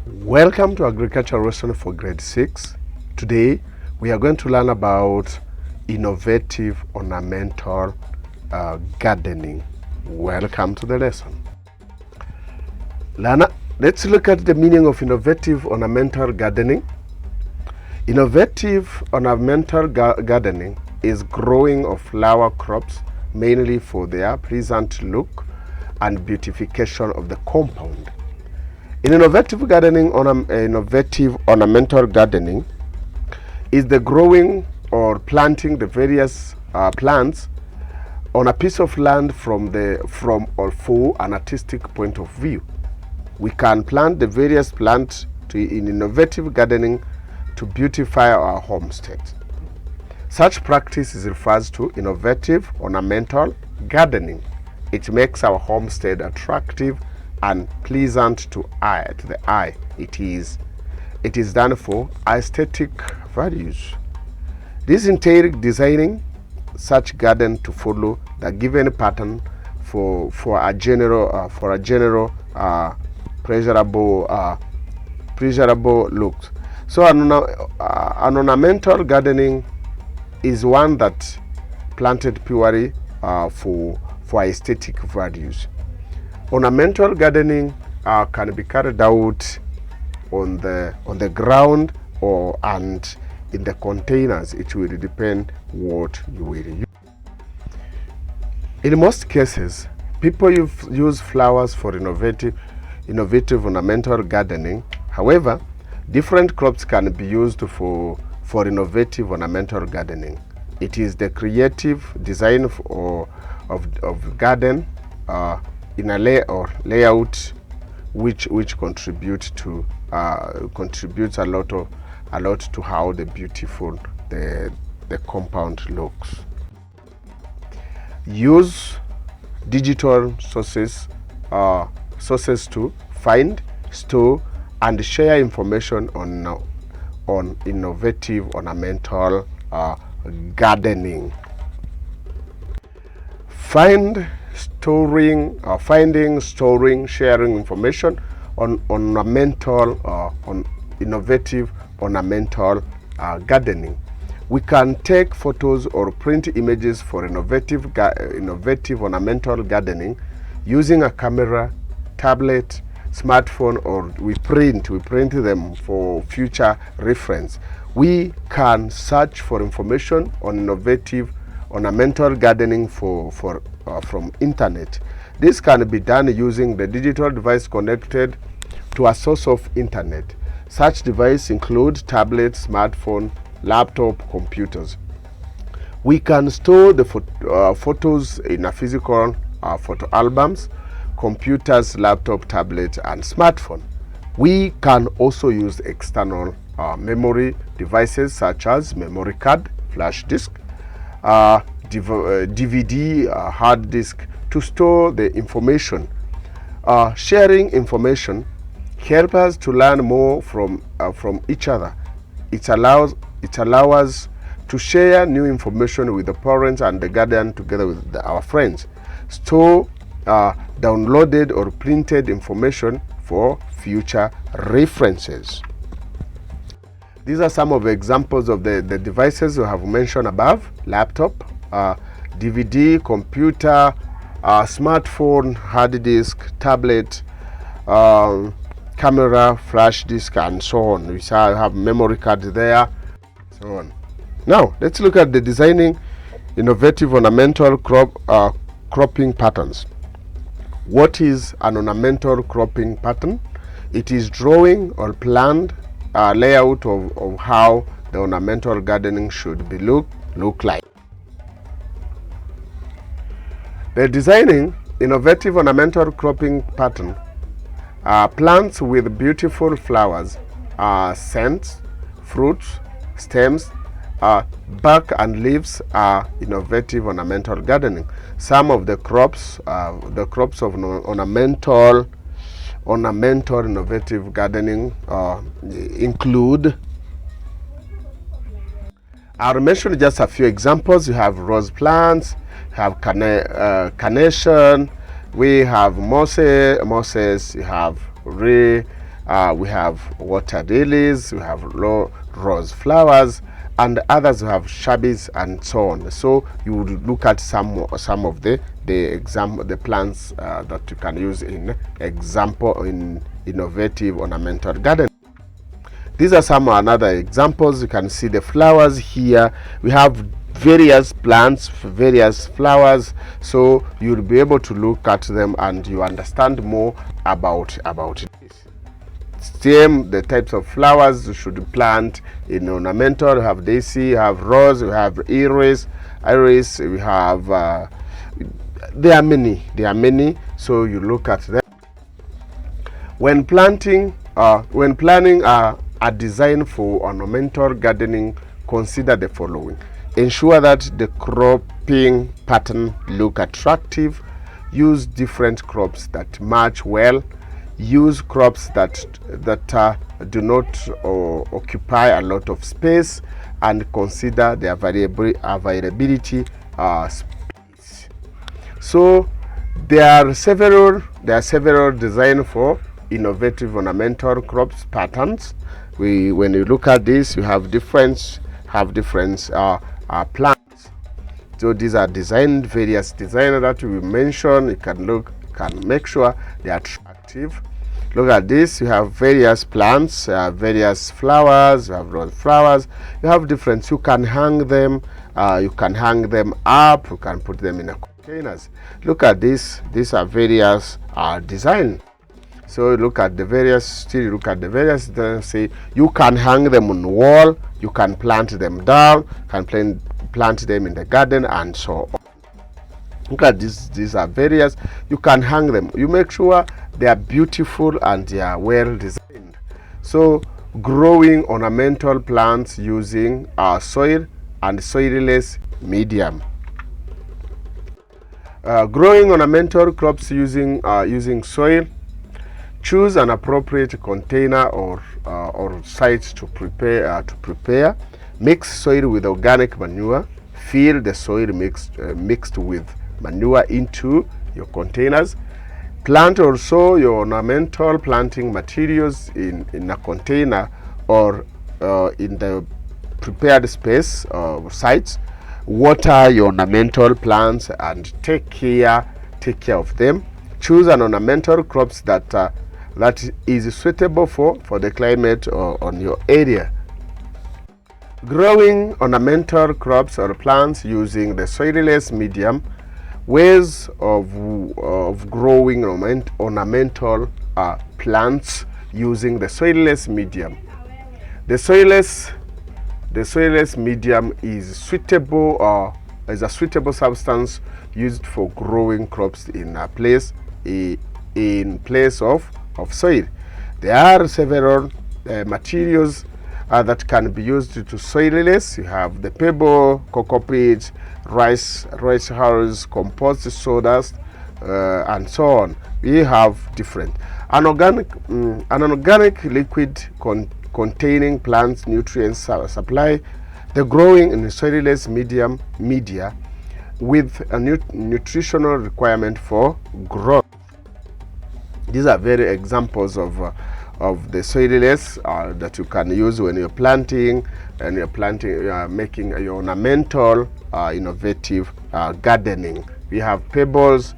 Welcome to Agricultural Lesson for Grade 6. Today we are going to learn about innovative ornamental gardening. Welcome to the lesson. Let's look at the meaning of innovative ornamental gardening. Innovative ornamental gardening is growing of flower crops mainly for their pleasant look and beautification of the compound. In innovative gardening, innovative ornamental gardening is the growing or planting the various plants on a piece of land from or for an artistic point of view. We can plant the various plants in innovative gardening to beautify our homestead. Such practice is referred to innovative ornamental gardening. It makes our homestead attractive and pleasant to the eye. It is done for aesthetic values. This entails designing such garden to follow the given pattern for a general pleasurable look. So an ornamental gardening is one that planted purely for aesthetic values. Ornamental gardening can be carried out on the ground and in the containers. It will depend what you will use. In most cases, people use flowers for innovative ornamental gardening. However, different crops can be used for innovative ornamental gardening. It is the creative design of garden in a layout which contributes a lot to how the beautiful the compound looks. Use digital sources to find, store, and share information on innovative ornamental gardening. Finding, storing, sharing information on innovative ornamental gardening. We can take photos or print images for innovative ornamental gardening using a camera, tablet, smartphone, or we print them for future reference. We can search for information on innovative ornamental gardening from internet. This can be done using the digital device connected to a source of internet. Such devices include tablets, smartphone, laptop, computers. We can store the photos in a physical photo albums, computers, laptop, tablet, and smartphone. We can also use external memory devices such as memory card, flash disk, DVD, hard disk to store the information. Sharing information helps us to learn more from each other. It allows us to share new information with the parents and the guardian together with our friends. Store downloaded or printed information for future references. These are some of the examples of the devices we have mentioned above: laptop, DVD, computer, smartphone, hard disk, tablet, camera, flash disk, and so on. We have memory card there, so on. Now let's look at the designing innovative ornamental cropping patterns. What is an ornamental cropping pattern? It is drawing or planned layout of how the ornamental gardening should be look like. The designing innovative ornamental cropping pattern plants with beautiful flowers, scents, fruits, stems, bark, and leaves are innovative ornamental gardening. Some of the crops of ornamental innovative gardening include. I'll mention just a few examples. You have rose plants, you have carnation, we have mosses, you have We have water lilies, we have rose flowers, and others who have shrubs and so on. So you would look at some of the plants that you can use in innovative ornamental garden. These are some another examples. You can see the flowers here. We have various plants, various flowers, so you'll be able to look at them and you understand more about it. Same, the types of flowers you should plant in ornamental. You have daisy, you have rose, you have iris, we have there are many, so you look at them. When planning a design for ornamental gardening, consider the following. Ensure that the cropping pattern look attractive. Use different crops that match well. Use crops that do not occupy a lot of space, and consider the availability space. So there are several designs for innovative ornamental crops patterns. When you look at this, you have different plants. So these are various designs that we mention. You can make sure they are attractive. Look at this. You have various plants, various flowers. You have rose flowers. You have different. You can hang them. You can hang them up. You can put them in containers. Look at this. These are various design. So look at the various. Still look at the various. Say you can hang them on the wall. You can plant them down. You can plant them in the garden and so on. Look at this. These are various. You can hang them. You make sure they are beautiful and they are well designed. So growing ornamental plants using soil and soilless medium. Growing ornamental crops using soil. Choose an appropriate container or site to prepare. Mix soil with organic manure. Fill the soil mixed with manure into your containers. Plant also your ornamental planting materials in a container or in the prepared space sites. Water your ornamental plants and take care of them. Choose an ornamental crops that is suitable for the climate on your area. Growing ornamental crops or plants using the soilless medium. Ways of growing ornamental plants using the soilless medium. The soilless medium is a suitable substance used for growing crops in place of soil. There are several materials that can be used to soilless. You have the pebble, cocopeat, rice hulls, compost sawdust, and so on. We have different. An organic liquid containing plant nutrients supply the growing in soilless media with a nutritional requirement for growth. These are very examples of the soilless that you can use when you're planting making your ornamental innovative gardening. We have pebbles,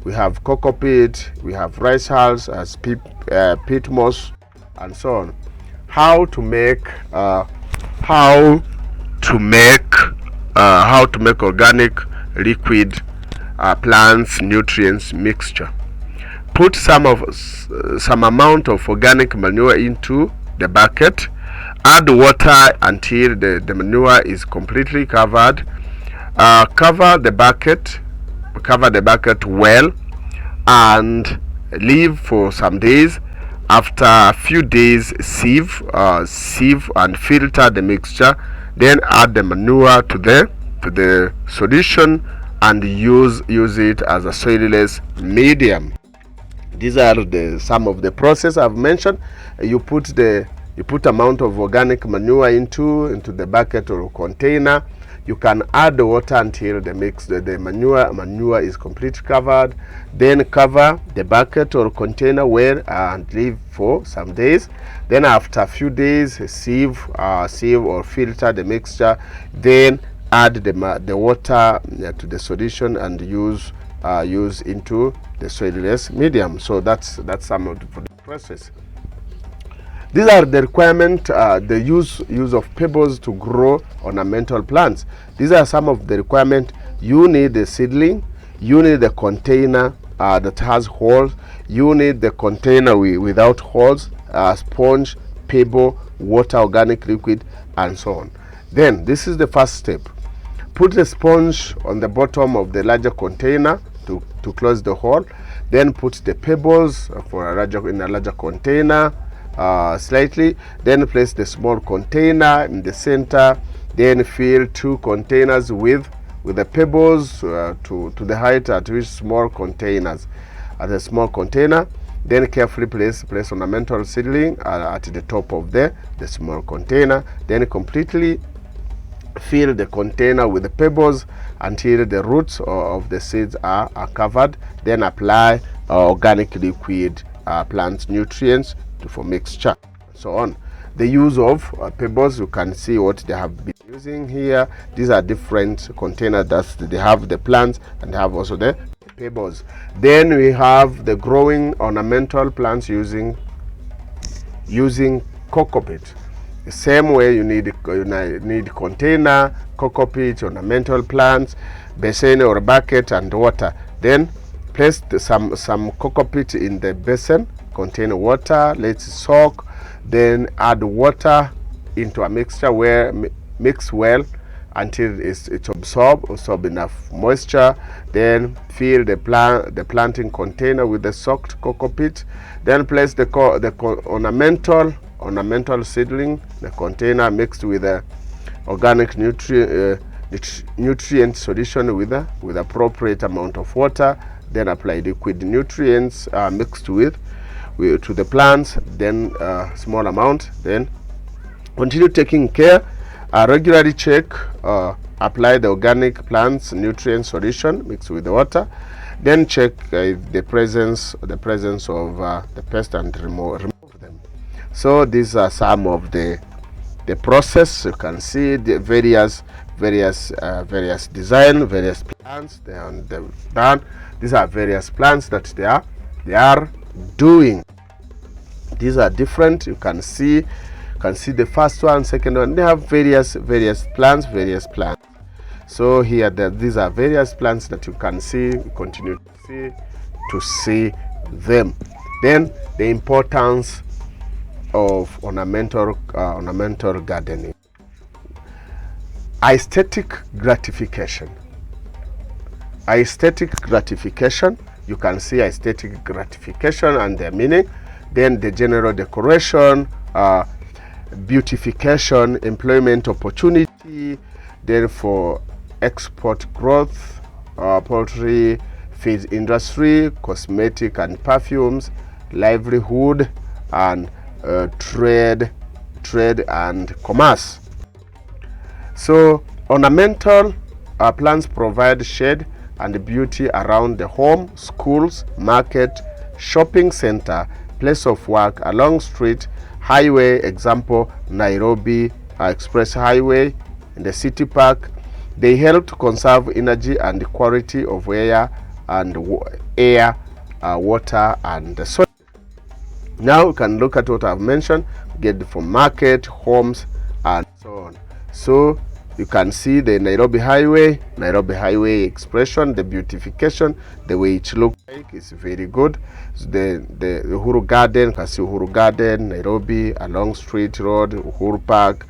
we have cocopeat, we have rice hulls as peat moss, and so on. How to make organic liquid plants nutrients mixture. Put some amount of organic manure into the bucket. Add water until the manure is completely covered. Cover the bucket well and leave for some days. After a few days, sieve and filter the mixture. Then add the manure to the solution and use it as a soilless medium. These are some of the process I've mentioned. You put amount of organic manure into the bucket or container. You can add the water until the manure is completely covered. Then cover the bucket or container well and leave for some days. Then after a few days, sieve or filter the mixture. Then add the water to the solution and use into the soilless medium. So that's some of the process. These are the requirement, the use of pebbles to grow ornamental plants. These are some of the requirement. You need the seedling, you need the container that has holes, you need the container without holes, sponge, pebble, water, organic liquid, and so on. Then this is the first step. Put the sponge on the bottom of the larger container to close the hole. Then put the pebbles in a larger container slightly. Then place the small container in the center. Then fill 2 containers with the pebbles to the height at which small containers. At a small container, then carefully place ornamental seedling at the top of the small container. Then completely fill the container with the pebbles until the roots of the seeds are covered. Then apply organic liquid, plant nutrients for mixture, so on. The use of pebbles, you can see what they have been using here. These are different containers that they have the plants and they have also the pebbles. Then we have the growing ornamental plants using Cocopeat. The same way you need container, Cocopeat, ornamental plants, basin or bucket, and water. Then place some Cocopeat in the basin, contain water, let it soak. Then add water into a mixture where mix well until it absorb enough moisture. Then fill the planting container with the soaked Cocopeat. Then place the ornamental seedling, the container mixed with the organic nutrient solution with appropriate amount of water. Then apply liquid nutrients mixed to the plants, then small amount. Then continue taking care. Regularly check, apply the organic plants nutrient solution mixed with the water. Then check the presence of the pest and remove them. So these are some of the process. You can see the various design, various plants they've done. These are various plants that they are doing. These are different. You can see the first one, second one. They have various plants. So here these are various plants that you can see. You continue to see them. Then the importance of ornamental gardening. Aesthetic gratification. You can see aesthetic gratification and their meaning. Then the general decoration, beautification, employment opportunity. Then for export growth, poultry, feed industry, cosmetic and perfumes, livelihood, and trade and commerce. So ornamental plants provide shade and beauty around the home, schools, market, shopping center, place of work, along street, highway, example Nairobi Express Highway, in the city park. They help to conserve energy and the quality of air, water, and the soil. Now you can look at what I've mentioned, get from market, homes, and so on. So you can see the Nairobi Highway expression, the beautification, the way it looks like is very good. So the Uhuru Garden, you can see Uhuru Garden, Nairobi, along Street Road, Uhuru Park,